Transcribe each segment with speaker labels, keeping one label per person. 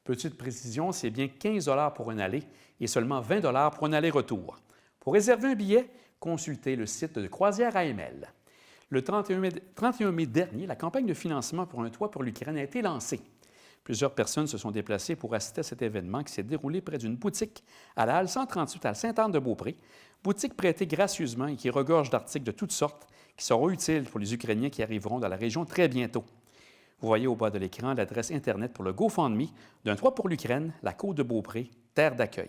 Speaker 1: Petite précision, c'est bien 15 pour un aller et seulement 20 pour un aller-retour. Pour réserver un billet, consultez le site de Croisière AML. Le 31 mai dernier, la campagne de financement pour un toit pour l'Ukraine a été lancée. Plusieurs personnes se sont déplacées pour assister à cet événement qui s'est déroulé près d'une boutique à la halle 138 à Sainte-Anne-de-Beaupré, boutique prêtée gracieusement et qui regorge d'articles de toutes sortes qui seront utiles pour les Ukrainiens qui arriveront dans la région très bientôt. Vous voyez au bas de l'écran l'adresse Internet pour le GoFundMe d'un toit pour l'Ukraine, la Côte-de-Beaupré, terre d'accueil.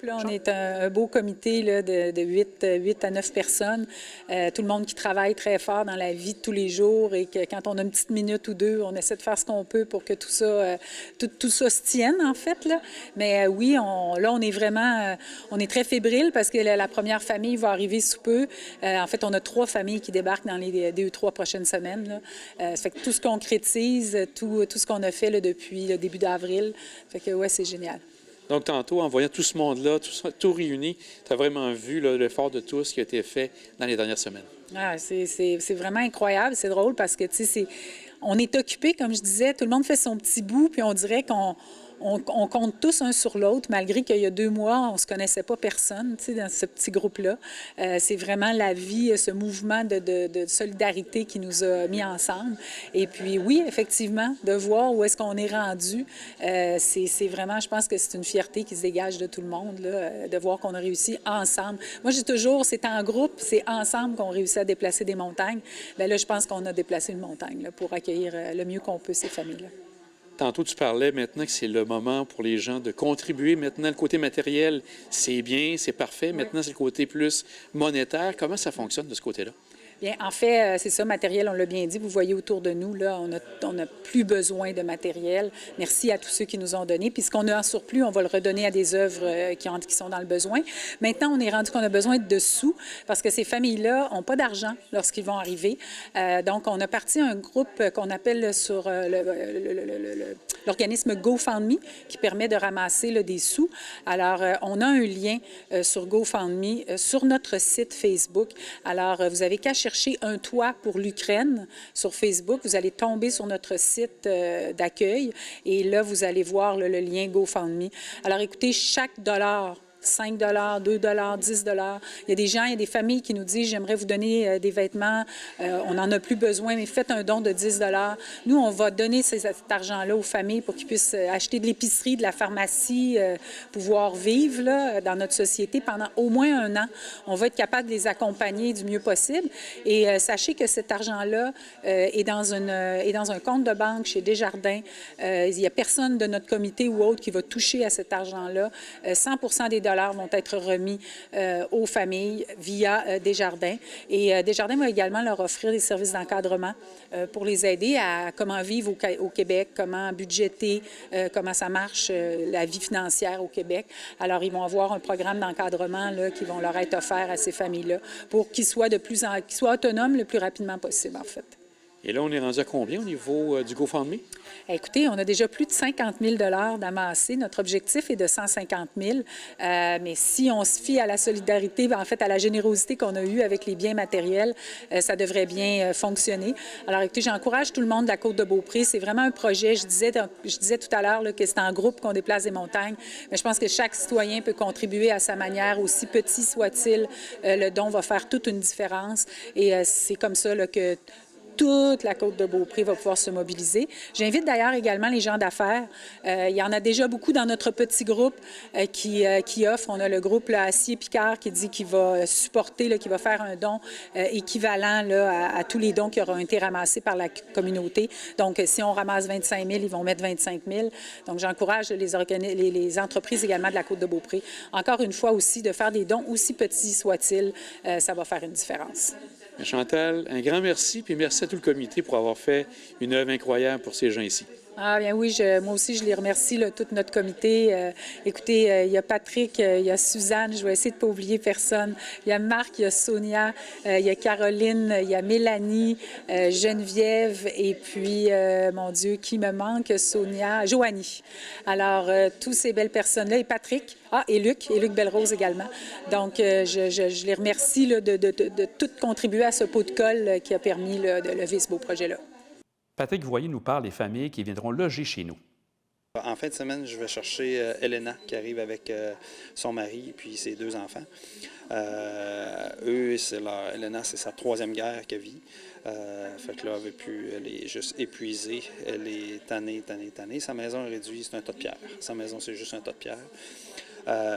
Speaker 2: Là, on est un beau comité là, de 8 à 9 personnes. Tout le monde qui travaille très fort dans la vie de tous les jours et que quand on a une petite minute ou deux, on essaie de faire ce qu'on peut pour que tout ça se tienne, en fait. Là. Mais oui, on est vraiment... on est très fébrile parce que la première famille va arriver sous peu. En fait, on a 3 familles qui débarquent dans les 2 ou 3 prochaines semaines. Là. Ça fait que tout se concrétise, tout ce qu'on a fait là, depuis le début d'avril. Fait que ouais, c'est génial.
Speaker 3: Donc, tantôt, en voyant tout ce monde-là, tout réuni, tu as vraiment vu l'effort de tous qui a été fait dans les dernières semaines.
Speaker 2: Ah, c'est vraiment incroyable. C'est drôle parce que, tu sais, on est occupés, comme je disais, tout le monde fait son petit bout, puis on dirait qu'on compte tous un sur l'autre, malgré qu'il y a 2 mois, on ne se connaissait pas personne, tu sais, dans ce petit groupe-là. C'est vraiment la vie, ce mouvement de solidarité qui nous a mis ensemble. Et puis, oui, effectivement, de voir où est-ce qu'on est rendu, c'est vraiment, je pense que c'est une fierté qui se dégage de tout le monde, là, de voir qu'on a réussi ensemble. Moi, je dis toujours, c'est en groupe, c'est ensemble qu'on réussit à déplacer des montagnes. Bien là, je pense qu'on a déplacé une montagne là, pour accueillir le mieux qu'on peut ces familles-là.
Speaker 3: Tantôt, tu parlais maintenant que c'est le moment pour les gens de contribuer. Maintenant, le côté matériel, c'est bien, c'est parfait. Maintenant, c'est le côté plus monétaire. Comment ça fonctionne de ce côté-là?
Speaker 2: Bien, en fait, c'est ça, matériel, on l'a bien dit. Vous voyez autour de nous, là, on a plus besoin de matériel. Merci à tous ceux qui nous ont donné. Puis ce qu'on a en surplus, on va le redonner à des œuvres qui sont dans le besoin. Maintenant, on est rendu qu'on a besoin de sous parce que ces familles-là n'ont pas d'argent lorsqu'ils vont arriver. Donc, on a parti un groupe qu'on appelle sur l'organisme GoFundMe qui permet de ramasser là, des sous. Alors, on a un lien sur GoFundMe sur notre site Facebook. Alors, vous avez qu'à chercher un toit pour l'Ukraine sur Facebook. Vous allez tomber sur notre site d'accueil et là, vous allez voir le lien GoFundMe. Alors, écoutez, chaque dollar, 5 2 10 Il y a des gens, il y a des familles qui nous disent « J'aimerais vous donner des vêtements, on n'en a plus besoin, mais faites un don de 10 ». Nous, on va donner cet argent-là aux familles pour qu'ils puissent acheter de l'épicerie, de la pharmacie, pouvoir vivre là, dans notre société pendant au moins 1 an. On va être capable de les accompagner du mieux possible. Et sachez que cet argent-là est dans un compte de banque chez Desjardins. Il n'y a personne de notre comité ou autre qui va toucher à cet argent-là. 100% des dollars vont être remis aux familles via Desjardins. Et Desjardins va également leur offrir des services d'encadrement pour les aider à comment vivre au Québec, comment budgéter, comment ça marche, la vie financière au Québec. Alors, ils vont avoir un programme d'encadrement qui vont leur être offert à ces familles-là pour qu'ils soient autonomes le plus rapidement possible, en fait.
Speaker 3: Et là, on est rendu à combien au niveau du GoFundMe?
Speaker 2: Écoutez, on a déjà plus de 50 000 d'amassés. Notre objectif est de 150 000. Mais si on se fie à la solidarité, en fait, à la générosité qu'on a eue avec les biens matériels, ça devrait bien fonctionner. Alors, écoutez, j'encourage tout le monde de la Côte-de-Beaupré. C'est vraiment un projet. Je disais tout à l'heure que c'est en groupe qu'on déplace des montagnes. Mais je pense que chaque citoyen peut contribuer à sa manière, aussi petit soit-il. Le don va faire toute une différence. Et c'est comme ça là, que toute la Côte-de-Beaupré va pouvoir se mobiliser. J'invite d'ailleurs également les gens d'affaires. Il y en a déjà beaucoup dans notre petit groupe qui offre. On a le groupe là, Acier-Picard qui dit qu'il va supporter, là, qui va faire un don équivalent là, à tous les dons qui auront été ramassés par la communauté. Donc, si on ramasse 25 000, ils vont mettre 25 000. Donc, j'encourage les entreprises également de la Côte-de-Beaupré. Encore une fois aussi, de faire des dons aussi petits soient-ils, ça va faire une différence.
Speaker 3: Chantal, un grand merci, puis merci à tout le comité pour avoir fait une œuvre incroyable pour ces gens ici.
Speaker 2: Ah bien oui, moi aussi, je les remercie, là, tout notre comité. Écoutez, il y a Patrick, il y a Suzanne, je vais essayer de ne pas oublier personne. Il y a Marc, il y a Sonia, il y a Caroline, il y a Mélanie, Geneviève, et puis, mon Dieu, qui me manque? Sonia, Joanie. Alors, tous ces belles personnes-là, et Patrick, et Luc Belrose également. Donc, je les remercie là, de tout contribuer à ce pot de colle qui a permis là, de lever ce beau projet-là.
Speaker 1: Patrick Voyer nous parle des familles qui viendront loger chez nous.
Speaker 4: En fin de semaine, je vais chercher Elena qui arrive avec son mari et puis ses 2 enfants. Elena, c'est sa 3e guerre qu'elle vit. Fait que là, elle est juste épuisée. Elle est tannée. Sa maison est réduite, c'est un tas de pierres. Sa maison, c'est juste un tas de pierres.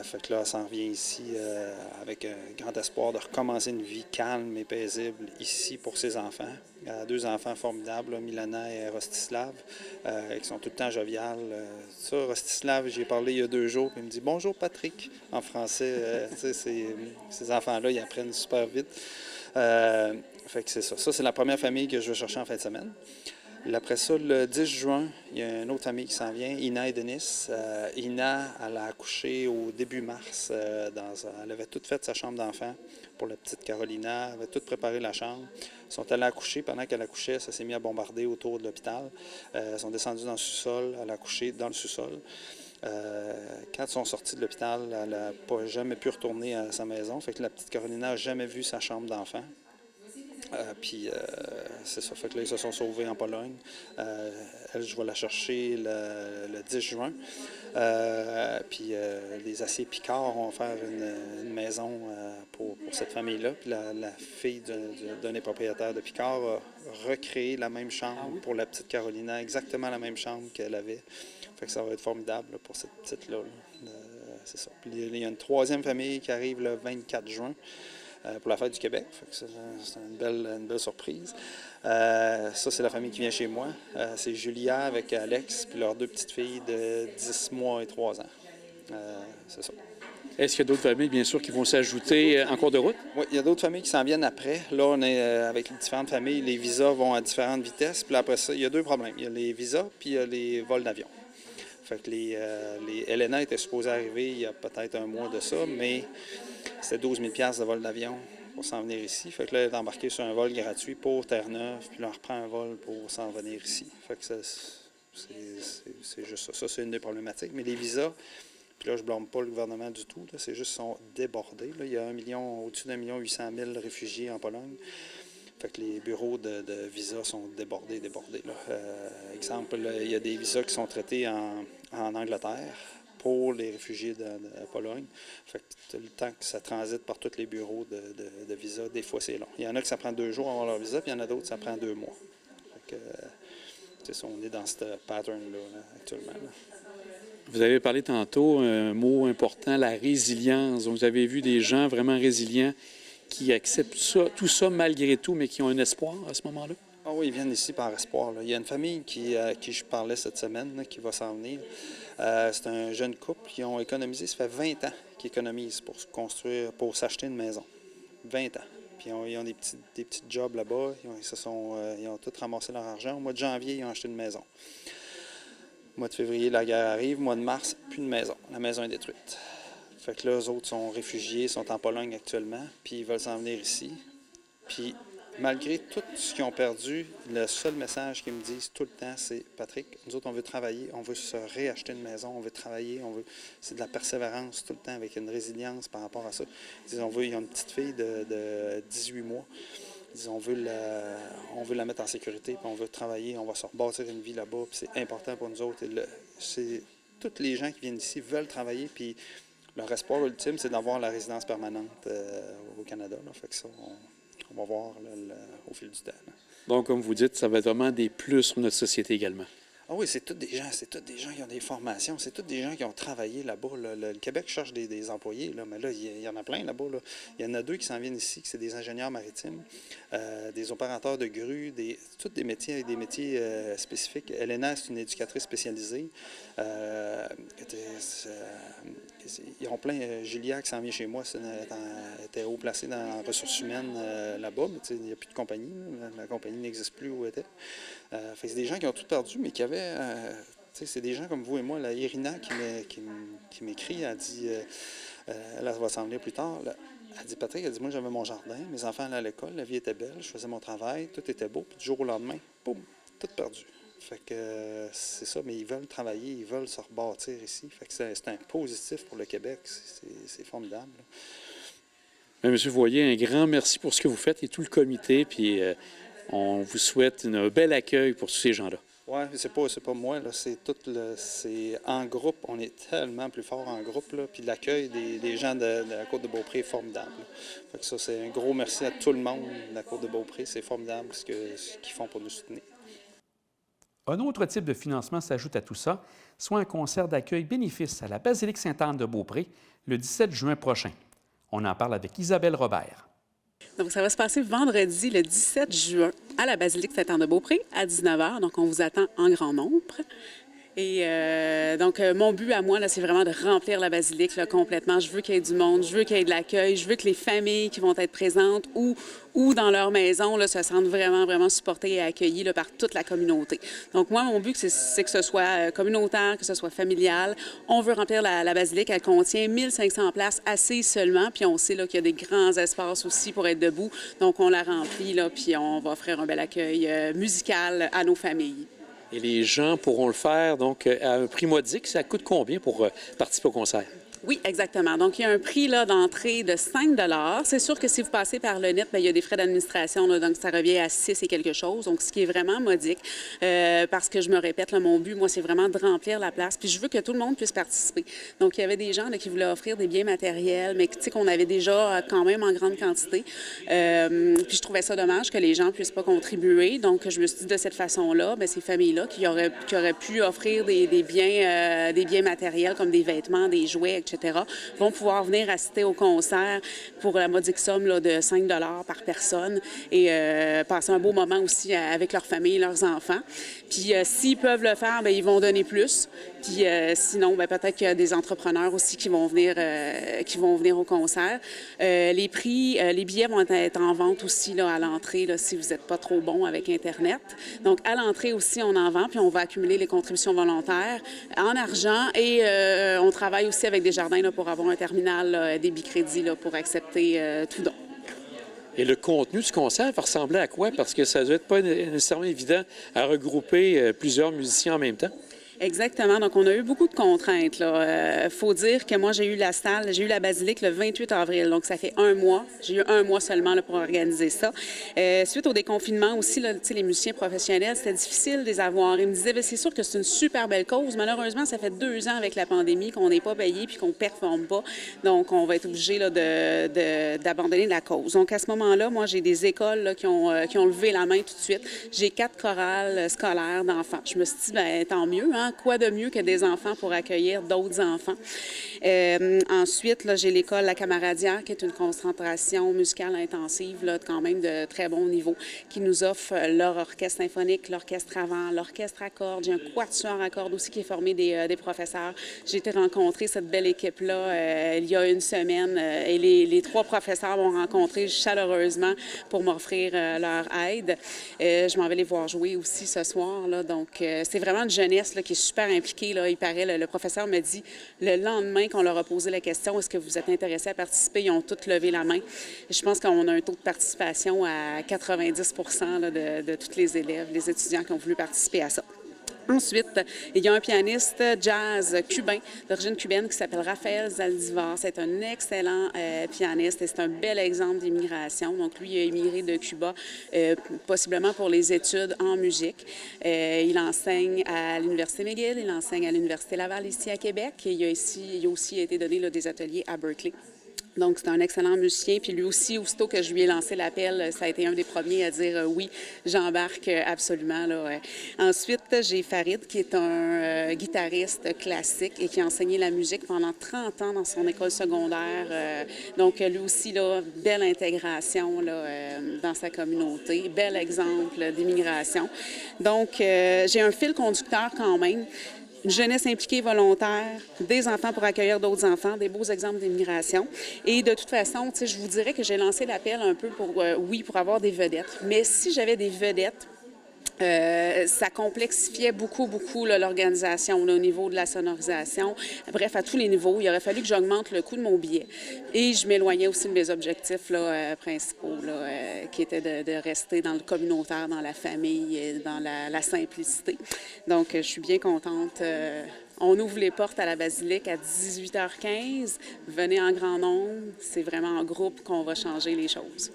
Speaker 4: Fait que là, elle s'en revient ici avec un grand espoir de recommencer une vie calme et paisible ici pour ses enfants. 2 enfants formidables, là, Milana et Rostislav, qui sont tout le temps joviales. Rostislav, j'y ai parlé il y a 2 jours, puis il me dit « Bonjour Patrick » en français. Ces enfants-là, ils apprennent super vite. Fait que c'est ça. Ça, c'est la première famille que je vais chercher en fin de semaine. Après ça, le 10 juin, il y a une autre famille qui s'en vient, Ina et Denis. Ina, elle a accouché au début mars. Elle avait tout fait sa chambre d'enfant pour la petite Carolina. Elle avait tout préparé la chambre. Ils sont allés accoucher. Pendant qu'elle accouchait, ça s'est mis à bombarder autour de l'hôpital. Ils sont descendus dans le sous-sol. Elle a accouché dans le sous-sol. Quand ils sont sortis de l'hôpital, elle n'a jamais pu retourner à sa maison. Fait que la petite Carolina n'a jamais vu sa chambre d'enfant. C'est ça, fait que là, ils se sont sauvés en Pologne. Elle, je vais la chercher le 10 juin. Les Aciers Picard vont faire une maison pour cette famille-là. Puis la fille d'un des propriétaires de Picard a recréé la même chambre pour la petite Carolina, exactement la même chambre qu'elle avait. Fait que ça va être formidable là, pour cette petite-là. C'est ça. Puis il y a une 3e famille qui arrive le 24 juin. Pour la fête du Québec. C'est une belle surprise. Ça, c'est la famille qui vient chez moi. C'est Julia avec Alex, puis leurs 2 petites filles de 10 mois et 3 ans. C'est ça.
Speaker 3: Est-ce qu'il y a d'autres familles, bien sûr, qui vont s'ajouter en cours de route?
Speaker 4: Oui, il y a d'autres familles qui s'en viennent après. Là, on est avec les différentes familles. Les visas vont à différentes vitesses. Puis après ça, il y a 2 problèmes. Il y a les visas, puis il y a les vols d'avion. Fait que les Elena était supposée arriver il y a peut-être un mois de ça, mais c'était 12 000 $ de vol d'avion pour s'en venir ici. Fait que là, elle est embarquée sur un vol gratuit pour Terre-Neuve, puis là, on reprend un vol pour s'en venir ici. Fait que c'est juste ça. Ça, c'est une des problématiques. Mais les visas, puis là, je ne blâme pas le gouvernement du tout. C'est juste qu'ils sont débordés. Là. Il y a au-dessus d'1 800 000 réfugiés en Pologne. Fait que les bureaux de visas sont débordés. Là. Exemple, là, il y a des visas qui sont traités en Angleterre pour les réfugiés de Pologne. Fait que le temps que ça transite par tous les bureaux de visa, des fois, c'est long. Il y en a que ça prend 2 jours à avoir leur visa, puis il y en a d'autres ça prend 2 mois. Fait que, c'est ça, on est dans ce pattern-là là, actuellement. Là.
Speaker 3: Vous avez parlé tantôt, un mot important, la résilience. Donc, vous avez vu des gens vraiment résilients qui acceptent tout ça malgré tout, mais qui ont un espoir à ce moment-là?
Speaker 4: Ah oui, ils viennent ici par espoir. Là. Il y a une famille qui je parlais cette semaine, là, qui va s'en venir. C'est un jeune couple qui ont économisé, ça fait 20 ans qu'ils économisent pour pour s'acheter une maison. 20 ans. Puis ils ont des petits jobs là-bas. Ils ont tous ramassé leur argent. Au mois de janvier, ils ont acheté une maison. Au mois de février, la guerre arrive. Au mois de mars, plus de maison. La maison est détruite. Fait que là, eux autres sont réfugiés, sont en Pologne actuellement, puis ils veulent s'en venir ici. Puis, malgré tout ce qu'ils ont perdu, le seul message qu'ils me disent tout le temps, c'est « Patrick, nous autres, on veut travailler, on veut se réacheter une maison, on veut travailler, c'est de la persévérance tout le temps, avec une résilience par rapport à ça. » Ils disent « ils ont une petite fille de 18 mois. Ils disent « on veut la mettre en sécurité, puis on veut travailler, on va se rebâtir une vie là-bas, puis c'est important pour nous autres. » Tous les gens qui viennent ici veulent travailler, puis leur espoir ultime, c'est d'avoir la résidence permanente au Canada. Là. Fait que ça, on va voir là, au fil du temps. Là.
Speaker 3: Donc, comme vous dites, ça va être vraiment des plus pour notre société également.
Speaker 4: Ah oui, c'est tous des gens qui ont des formations, c'est tous des gens qui ont travaillé là-bas. Là. Le Québec cherche des employés, là, mais là, il y en a plein là-bas. Là. Il y en a 2 qui s'en viennent ici, c'est des ingénieurs maritimes, des opérateurs de grues, tous des métiers avec des métiers spécifiques. Elena, c'est une éducatrice spécialisée. Ils ont plein. Julia, qui s'en vient chez moi, était haut placée dans les ressources humaines là-bas, mais il n'y a plus de compagnie. La compagnie n'existe plus où elle était. C'est des gens qui ont tout perdu, mais qui avaient... c'est des gens comme vous et moi. La Irina qui m'écrit, elle dit... elle va s'en venir plus tard. Là, elle dit, Patrick, elle dit, moi j'avais mon jardin, mes enfants allaient à l'école, la vie était belle, je faisais mon travail, tout était beau, puis du jour au lendemain, boum, tout perdu. Fait que c'est ça, mais ils veulent travailler, ils veulent se rebâtir ici. Fait que c'est un positif pour le Québec, c'est formidable.
Speaker 3: Bien, Monsieur Voyer, un grand merci pour ce que vous faites et tout le comité, puis on vous souhaite un bel accueil pour tous ces gens-là.
Speaker 4: Oui, c'est pas moi, là, c'est en groupe. On est tellement plus fort en groupe, là, puis l'accueil des gens de la Côte-de-Beaupré est formidable. Fait que ça, c'est un gros merci à tout le monde de la Côte-de-Beaupré. C'est formidable ce qu'ils font pour nous soutenir.
Speaker 1: Un autre type de financement s'ajoute à tout ça, soit un concert d'accueil bénéfice à la Basilique Sainte-Anne-de-Beaupré le 17 juin prochain. On en parle avec Isabelle Robert.
Speaker 5: Donc, ça va se passer vendredi, le 17 juin, à la Basilique Sainte-Anne-de-Beaupré, à 19h. Donc, on vous attend en grand nombre. Et mon but à moi, là, c'est vraiment de remplir la basilique là, complètement. Je veux qu'il y ait du monde, je veux qu'il y ait de l'accueil, je veux que les familles qui vont être présentes ou dans leur maison là, se sentent vraiment, vraiment supportées et accueillies là, par toute la communauté. Donc, moi, mon but, c'est que ce soit communautaire, que ce soit familial. On veut remplir la basilique. Elle contient 1500 places assises seulement. Puis on sait là, qu'il y a des grands espaces aussi pour être debout. Donc, on la remplit, là, puis on va offrir un bel accueil musical à nos familles.
Speaker 3: Et les gens pourront le faire donc à un prix modique. Ça coûte combien pour participer au concert?
Speaker 5: Oui, exactement. Donc, il y a un prix là, d'entrée de 5 $. C'est sûr que si vous passez par le net, bien, il y a des frais d'administration, là, donc ça revient à 6 et quelque chose, donc ce qui est vraiment modique. Parce que je me répète, là, mon but, moi, c'est vraiment de remplir la place. Puis je veux que tout le monde puisse participer. Donc, il y avait des gens là, qui voulaient offrir des biens matériels, mais qu'on avait déjà quand même en grande quantité. Puis je trouvais ça dommage que les gens ne puissent pas contribuer. Donc, je me suis dit de cette façon-là, bien, ces familles-là qui auraient pu offrir des biens matériels comme des vêtements, des jouets, etc., vont pouvoir venir assister au concert pour la modique somme là, de 5 $ par personne et passer un beau moment aussi avec leur famille, leurs enfants. Puis s'ils peuvent le faire, bien, ils vont donner plus. Puis sinon, bien, peut-être qu'il y a des entrepreneurs aussi qui vont venir au concert. Les billets vont être en vente aussi là, à l'entrée là, si vous n'êtes pas trop bon avec Internet. Donc, à l'entrée aussi, on en vend, puis on va accumuler les contributions volontaires en argent et on travaille aussi avec des jardins là, pour avoir un terminal là, débit crédit là, pour accepter tout don.
Speaker 3: Et le contenu du concert va ressembler à quoi? Parce que ça ne doit être pas nécessairement évident à regrouper plusieurs musiciens en même temps.
Speaker 5: Exactement. Donc, on a eu beaucoup de contraintes. Il faut dire que moi, j'ai eu la basilique le 28 avril. Donc, ça fait un mois. J'ai eu un mois seulement là, pour organiser ça. Suite au déconfinement aussi, là, les musiciens professionnels, c'était difficile de les avoir. Ils me disaient, c'est sûr que c'est une super belle cause. Malheureusement, ça fait 2 ans avec la pandémie qu'on n'est pas payé puis qu'on ne performe pas. Donc, on va être obligé là, d'abandonner la cause. Donc, à ce moment-là, moi, j'ai des écoles là, qui ont levé la main tout de suite. J'ai 4 chorales scolaires d'enfants. Je me suis dit, bien, tant mieux, hein? Quoi de mieux que des enfants pour accueillir d'autres enfants? Ensuite, là, j'ai l'école La Camaradière, qui est une concentration musicale intensive, là, quand même de très bon niveau, qui nous offre leur orchestre symphonique, l'orchestre à vent, l'orchestre à cordes. J'ai un quatuor à cordes aussi qui est formé des professeurs. J'ai été rencontrer cette belle équipe-là il y a une semaine et les 3 professeurs m'ont rencontré chaleureusement pour m'offrir leur aide. Je m'en vais les voir jouer aussi ce soir. Là, donc, c'est vraiment une jeunesse là, qui est super impliquée. Là. Il paraît, le professeur me dit, le lendemain qu'on leur a posé la question, est-ce que vous êtes intéressés à participer? Ils ont tous levé la main. Je pense qu'on a un taux de participation à 90 % là, de tous les élèves, les étudiants qui ont voulu participer à ça. Ensuite, il y a un pianiste jazz cubain, d'origine cubaine, qui s'appelle Raphaël Zaldivar. C'est un excellent pianiste et c'est un bel exemple d'immigration. Donc, lui, il a immigré de Cuba, possiblement pour les études en musique. Il enseigne à l'Université McGill, il enseigne à l'Université Laval, ici à Québec. Et il a aussi été donné là, des ateliers à Berkeley. Donc, c'est un excellent musicien. Puis lui aussi, aussitôt que je lui ai lancé l'appel, ça a été un des premiers à dire oui, j'embarque absolument. Là. Ensuite, j'ai Farid, qui est un guitariste classique et qui a enseigné la musique pendant 30 ans dans son école secondaire. Donc, lui aussi, là, belle intégration là, dans sa communauté, bel exemple d'immigration. Donc, j'ai un fil conducteur quand même. Une jeunesse impliquée volontaire, des enfants pour accueillir d'autres enfants, des beaux exemples d'immigration. Et de toute façon, je vous dirais que j'ai lancé l'appel un peu pour avoir des vedettes. Mais si j'avais des vedettes, ça complexifiait beaucoup là, l'organisation là, au niveau de la sonorisation. Bref, à tous les niveaux, il aurait fallu que j'augmente le coût de mon billet. Et je m'éloignais aussi de mes objectifs là, principaux, là, qui étaient de rester dans le communautaire, dans la famille, et dans la simplicité. Donc, je suis bien contente. On ouvre les portes à la basilique à 18h15. Venez en grand nombre. C'est vraiment en groupe qu'on va changer les choses.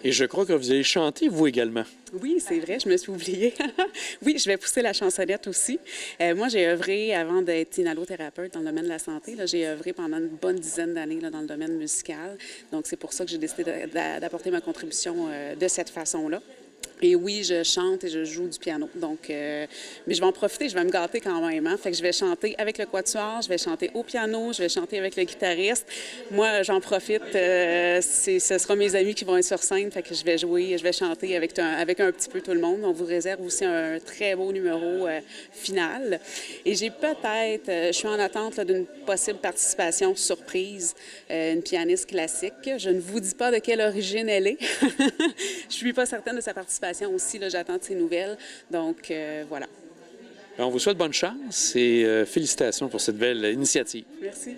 Speaker 3: Et je crois que vous allez chanter, vous également.
Speaker 5: Oui, c'est vrai, je me suis oubliée. Oui, je vais pousser la chansonnette aussi. Moi, j'ai œuvré, avant d'être inhalothérapeute dans le domaine de la santé, là, j'ai œuvré pendant une bonne dizaine d'années là, dans le domaine musical. Donc, c'est pour ça que j'ai décidé d'apporter ma contribution de cette façon-là. Et oui, je chante et je joue du piano. Donc, mais je vais en profiter, je vais me gâter quand même. Hein? Fait que je vais chanter avec le quatuor, je vais chanter au piano, je vais chanter avec le guitariste. Moi, j'en profite. Ce sera mes amis qui vont être sur scène. Fait que je vais jouer, je vais chanter avec un petit peu tout le monde. On vous réserve aussi un très beau numéro final. Et j'ai peut-être, je suis en attente d'une possible participation surprise, une pianiste classique. Je ne vous dis pas de quelle origine elle est. Je suis pas certaine de sa participation aussi, là, j'attends de ses nouvelles. Donc, voilà.
Speaker 3: On vous souhaite bonne chance et félicitations pour cette belle initiative.
Speaker 5: Merci.